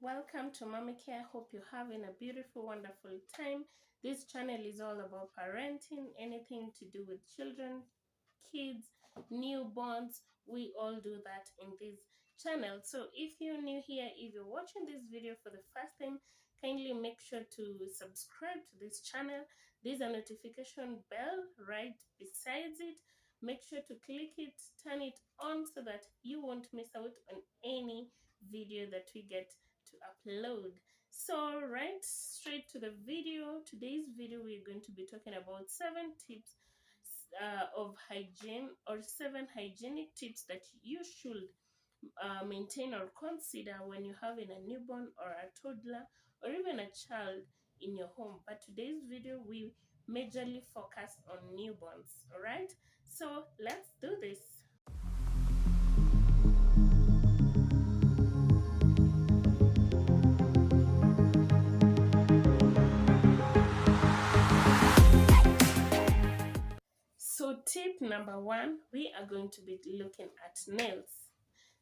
Welcome to Mommy Care. Hope you're having a beautiful, wonderful time. This channel is all about parenting, anything to do with children, kids, newborns. We all do that in this channel. So if you're new here, if you're watching this video for the first time, kindly make sure to subscribe to this channel. There's a notification bell right besides it. Make sure to click it, turn it on so that you won't miss out on any video that we get to upload. So right straight to the video. Today's video, we're going to be talking about 7 tips of hygiene, or 7 hygienic tips that you should maintain or consider when you're having a newborn or a toddler or even a child in your home. But today's video, we majorly focus on newborns. All right, so let's do this. So tip number 1, we are going to be looking at nails.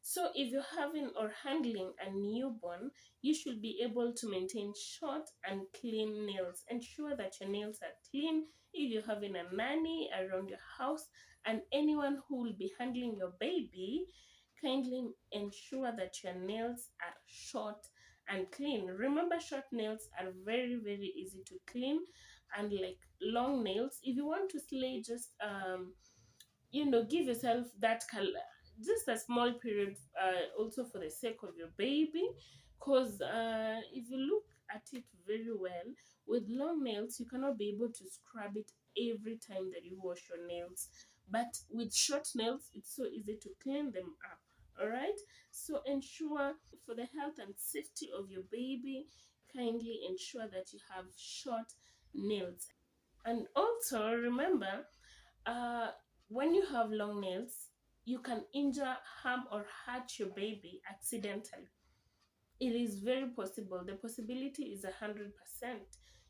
So if you're having or handling a newborn, you should be able to maintain short and clean nails. Ensure that your nails are clean. If you're having a nanny around your house and anyone who will be handling your baby, kindly ensure that your nails are short and clean. Remember, short nails are very, very easy to clean, and like long nails, if you want to slay, just give yourself that color, just a small period, also for the sake of your baby, because if you look at it very well, with long nails you cannot be able to scrub it every time that you wash your nails, but with short nails it's so easy to clean them up. All right, so ensure, for the health and safety of your baby, kindly ensure that you have short nails. And also remember, uh, when you have long nails, you can injure, harm, or hurt your baby accidentally. It is very possible. The possibility is 100%.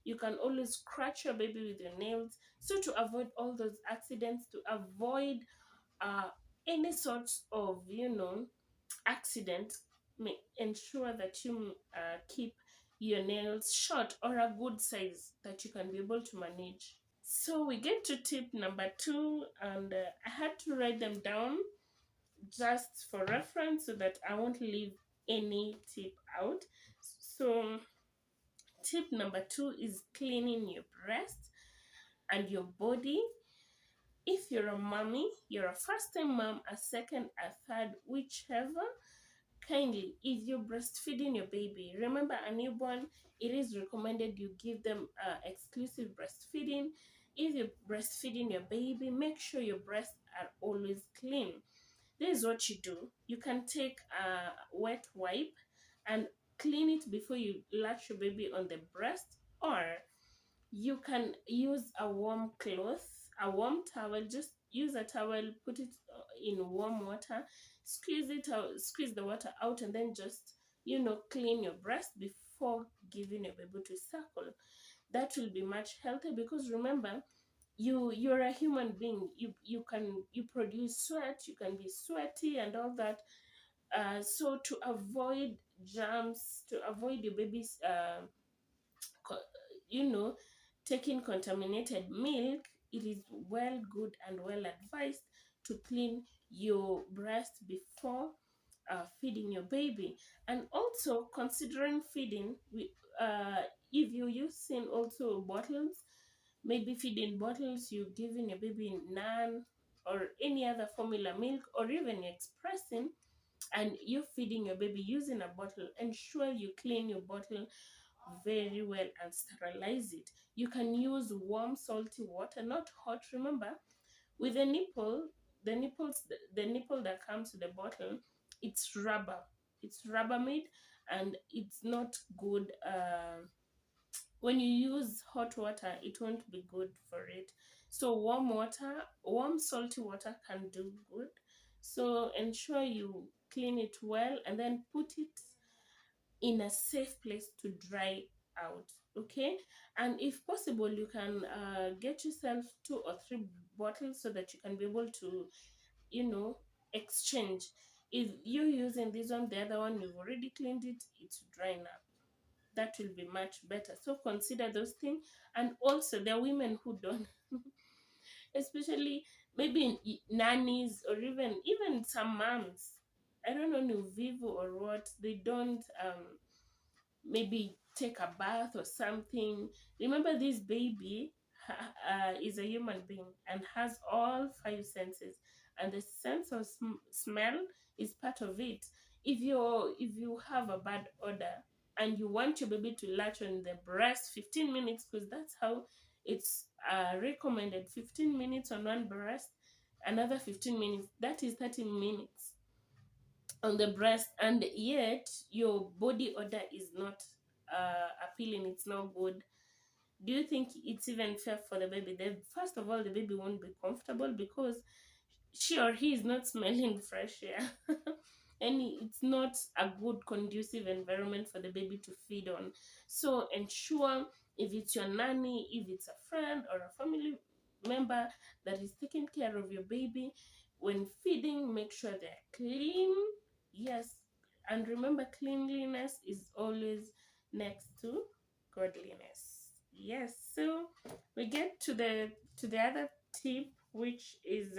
You can always scratch your baby with your nails. So to avoid all those accidents, to avoid uh, any sorts of, accident, ensure that you keep your nails short or a good size that you can be able to manage. So we get to tip number 2, and I had to write them down just for reference so that I won't leave any tip out. So tip number 2 is cleaning your breast and your body. If you're a mommy, you're a first-time mom, a second, a third, whichever, kindly, if you're breastfeeding your baby, remember, a newborn, it is recommended you give them exclusive breastfeeding. If you're breastfeeding your baby, make sure your breasts are always clean. This is what you do. You can take a wet wipe and clean it before you latch your baby on the breast, or you can use a warm cloth, a warm towel. Just use a towel, put it in warm water, squeeze it out, squeeze the water out, and then just clean your breast before giving your baby to suckle. That will be much healthier, because remember, you're a human being. You produce sweat, you can be sweaty and all that. So to avoid germs, to avoid your baby's co- you know taking contaminated milk, it is well good and well advised to clean your breast before feeding your baby. And also, considering feeding, if you're using also bottles, maybe feeding bottles, you're giving your baby nan or any other formula milk, or even you're expressing and you're feeding your baby using a bottle, ensure you clean your bottle very well and sterilize it. You can use warm salty water, not hot. Remember, with the nipple, the nipple that comes with the bottle, it's rubber. It's rubber made, and it's not good. When you use hot water, it won't be good for it. So warm water, warm salty water can do good. So ensure you clean it well and then put it in a safe place to dry out. Okay, and if possible, you can get yourself 2 or 3 bottles so that you can be able to exchange. If you're using this one, the other one you've already cleaned it, it's drying up. That will be much better. So consider those things. And also, there are women who don't, especially maybe nannies, or even some moms. I don't know, New Vivo or what. They don't maybe take a bath or something. Remember, this baby is a human being and has all five senses, and the sense of smell is part of it. If you have a bad odor and you want your baby to latch on the breast 15 minutes, because that's how it's recommended, 15 minutes on one breast, another 15 minutes, that is 30 minutes on the breast, and yet your body odor is not appealing, it's not good. Do you think it's even fair for the baby? First of all, the baby won't be comfortable because she or he is not smelling fresh air. And it's not a good conducive environment for the baby to feed on. So ensure, if it's your nanny, if it's a friend or a family member that is taking care of your baby, when feeding, make sure they're clean. Yes, and remember, cleanliness is always next to godliness. Yes, so we get to the other tip, which is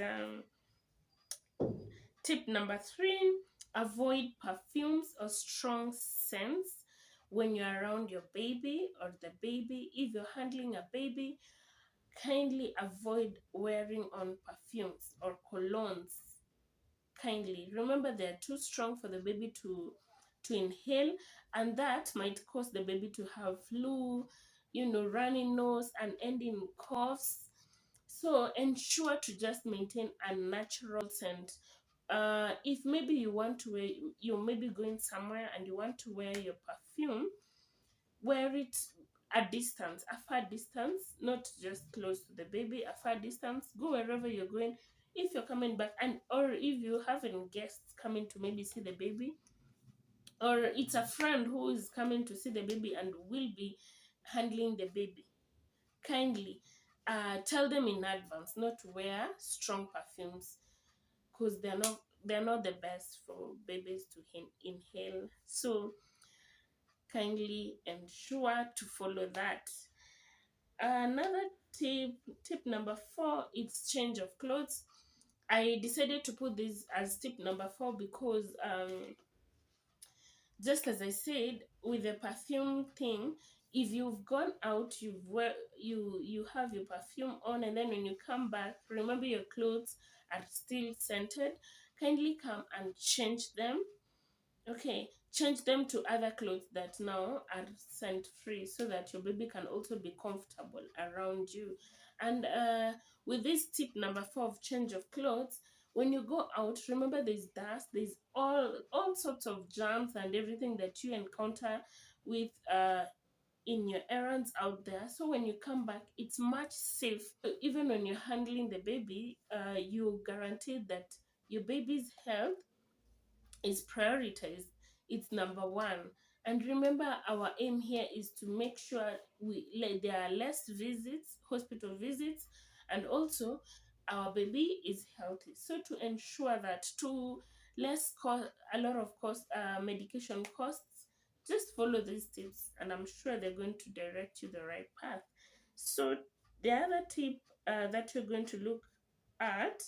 tip number 3: avoid perfumes or strong scents when you're around your baby or the baby. If you're handling a baby, kindly avoid wearing on perfumes or colognes. Kindly remember, they're too strong for the baby to inhale, and that might cause the baby to have flu, runny nose, and end in coughs. So ensure to just maintain a natural scent. If maybe you're maybe going somewhere and you want to wear your perfume, wear it a distance, a far distance, not just close to the baby, a far distance. Go wherever you're going. If you're coming back, and or if you having guests coming to maybe see the baby, or it's a friend who is coming to see the baby and will be handling the baby, kindly tell them in advance not to wear strong perfumes, because they're not the best for babies to inhale. So kindly ensure to follow that. Another tip number 4, it's change of clothes. I decided to put this as tip number 4 because just as I said with the perfume thing, if you've gone out, you have your perfume on, and then when you come back, remember your clothes are still scented. Kindly come and change them. Okay, change them to other clothes that now are scent free, so that your baby can also be comfortable around you. And with this tip number 4 of change of clothes, when you go out, remember, there's dust, there's all sorts of germs and everything that you encounter with in your errands out there. So when you come back, it's much safe. Even when you're handling the baby, you guaranteed that your baby's health is prioritized. It's number one. And remember, our aim here is to make sure there are less visits, hospital visits, and also our baby is healthy. So to ensure that, to less cost, a lot of cost, medication costs, just follow these tips, and I'm sure they're going to direct you the right path. So the other tip that you're going to look at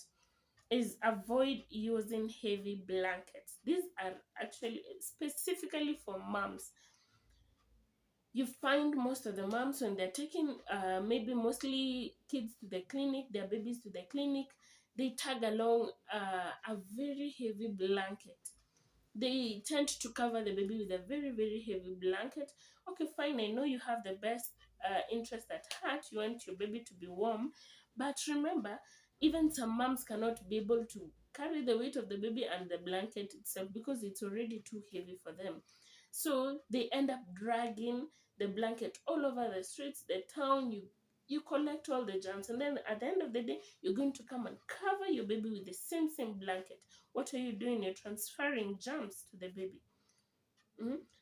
is avoid using heavy blankets. These are actually specifically for moms. You find most of the moms, when they're taking maybe mostly kids to the clinic, their babies to the clinic, they tag along a very heavy blanket. They tend to cover the baby with a very, very heavy blanket. Okay, fine, I know you have the best interest at heart. You want your baby to be warm. But remember, even some moms cannot be able to carry the weight of the baby and the blanket itself, because it's already too heavy for them. So they end up dragging the blanket all over the streets, the town. You collect all the germs, and then at the end of the day, you're going to come and cover your baby with the same blanket. What are you doing? You're transferring germs to the baby.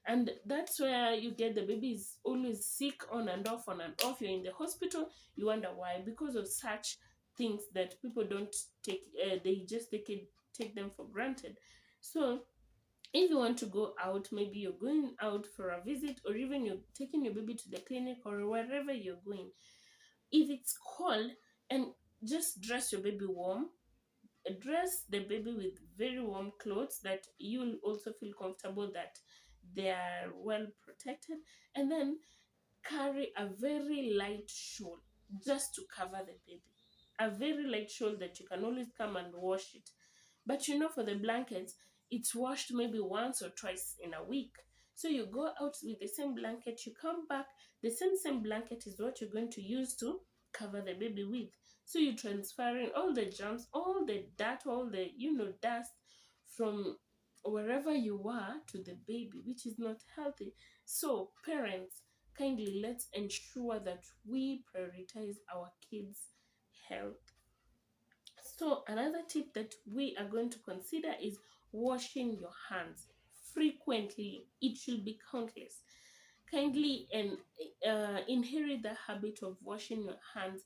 And that's where you get the baby is always sick, on and off, on and off. You're in the hospital, you wonder why, because of such things that people don't take, they just take them for granted. So if you want to go out, maybe you're going out for a visit, or even you're taking your baby to the clinic or wherever you're going, if it's cold, and just dress your baby warm, dress the baby with very warm clothes that you'll also feel comfortable that they are well protected, and then carry a very light shawl just to cover the baby. A very light shawl that you can always come and wash it. But for the blankets, it's washed maybe once or twice in a week. So you go out with the same blanket, you come back, the same blanket is what you're going to use to cover the baby with. So you're transferring all the germs, all the dirt, all the dust from wherever you are to the baby, which is not healthy. So parents, kindly let's ensure that we prioritize our kids' health. So another tip that we are going to consider is washing your hands frequently. It should be countless. Kindly and inherit the habit of washing your hands,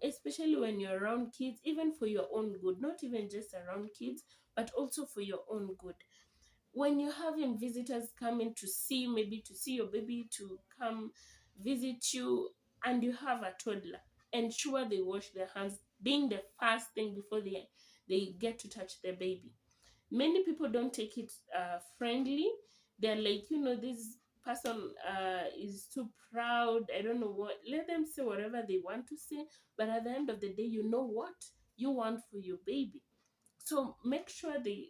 especially when you're around kids, even for your own good, not even just around kids, but also for your own good. When you're having visitors coming to see, maybe to see your baby, to come visit you, and you have a toddler, ensure they wash their hands, being the first thing before they get to touch the baby. Many people don't take it friendly. They're like, this person is too proud, I don't know what. Let them say whatever they want to say, but at the end of the day, you know what you want for your baby. So make sure they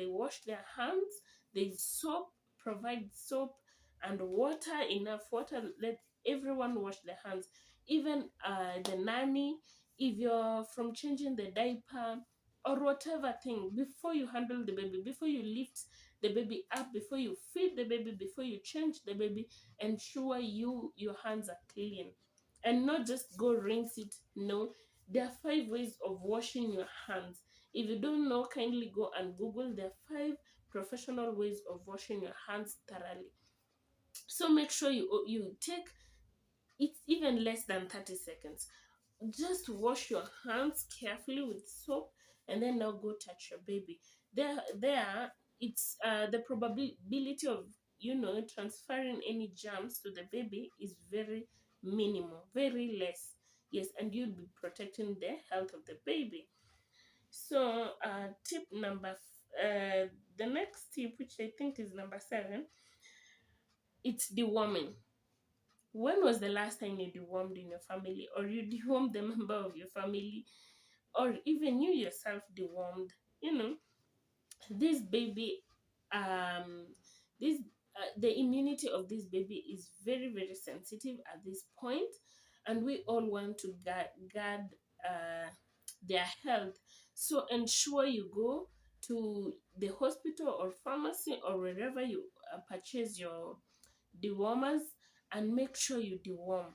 wash their hands. They soap, provide soap and water, enough water. Let everyone wash their hands. Even the nanny, if you're from changing the diaper or whatever thing, before you handle the baby, before you lift the baby up, before you feed the baby, before you change the baby, ensure your hands are clean, and not just go rinse it. No, there are 5 ways of washing your hands. If you don't know, kindly go and Google. There are 5 professional ways of washing your hands thoroughly. So make sure you take, it's even less than 30 seconds. Just wash your hands carefully with soap, and then now go touch your baby. There, it's the probability of transferring any germs to the baby is very minimal, very less. Yes, and you'll be protecting the health of the baby. So, tip the next tip, which I think is number 7, it's deworming. When was the last time you dewormed in your family, or you dewormed the member of your family, or even you yourself dewormed? This baby, um, this the immunity of this baby is very very sensitive at this point, and we all want to guard their health. So ensure you go to the hospital or pharmacy or wherever you purchase your dewormers, and make sure you deworm.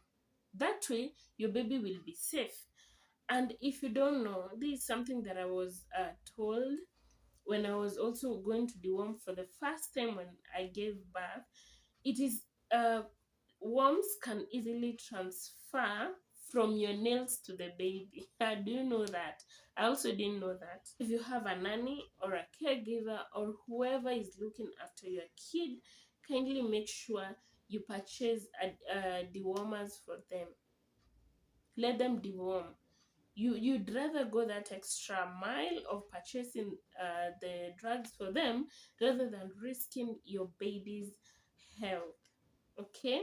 That way your baby will be safe. And if you don't know, this is something that I was told when I was also going to deworm for the first time when I gave birth. It is worms can easily transfer from your nails to the baby. Do you know that? I also didn't know that. If you have a nanny or a caregiver or whoever is looking after your kid, kindly make sure you purchase dewormers for them. Let them deworm. You'd rather go that extra mile of purchasing the drugs for them rather than risking your baby's health. Okay,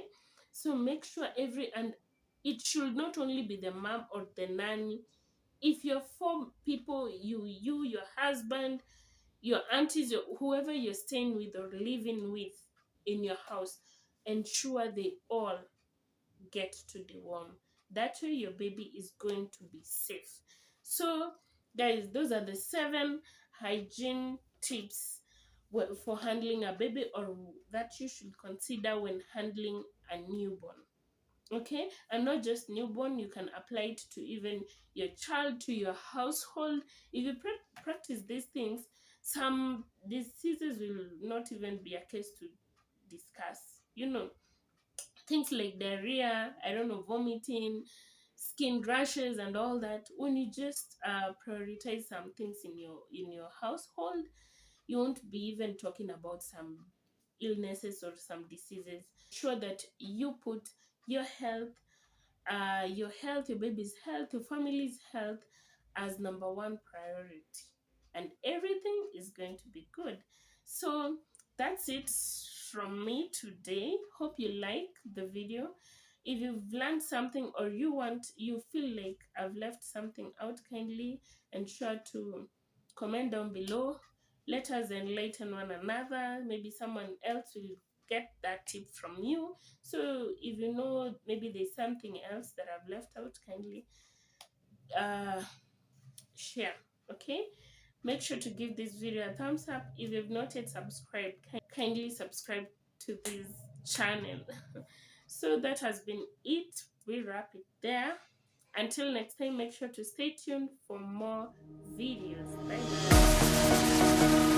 so make sure and it should not only be the mom or the nanny. If you're 4 people, your husband, your aunties, whoever you're staying with or living with in your house, ensure they all get to deworm. That way your baby is going to be safe. So guys, those are the 7 hygiene tips for handling a baby, or that you should consider when handling a newborn. Okay, and not just newborn, you can apply it to even your child, to your household. If you practice these things, some diseases will not even be a case to discuss. Things like diarrhea, I don't know, vomiting, skin rashes, and all that. When you just prioritize some things in your household, you won't be even talking about some illnesses or some diseases. Sure that you put your health, your baby's health, your family's health as number one priority, and everything is going to be good. So that's it from me today. Hope you like the video. If you've learned something, or you feel like I've left something out, kindly ensure to comment down below. Let us enlighten one another. Maybe someone else will get that tip from you. So if you know maybe there's something else that I've left out, kindly share. Okay, make sure to give this video a thumbs up. If you've not yet subscribed, kindly subscribe to this channel. So that has been it. We wrap it there. Until next time, make sure to stay tuned for more videos. Bye bye.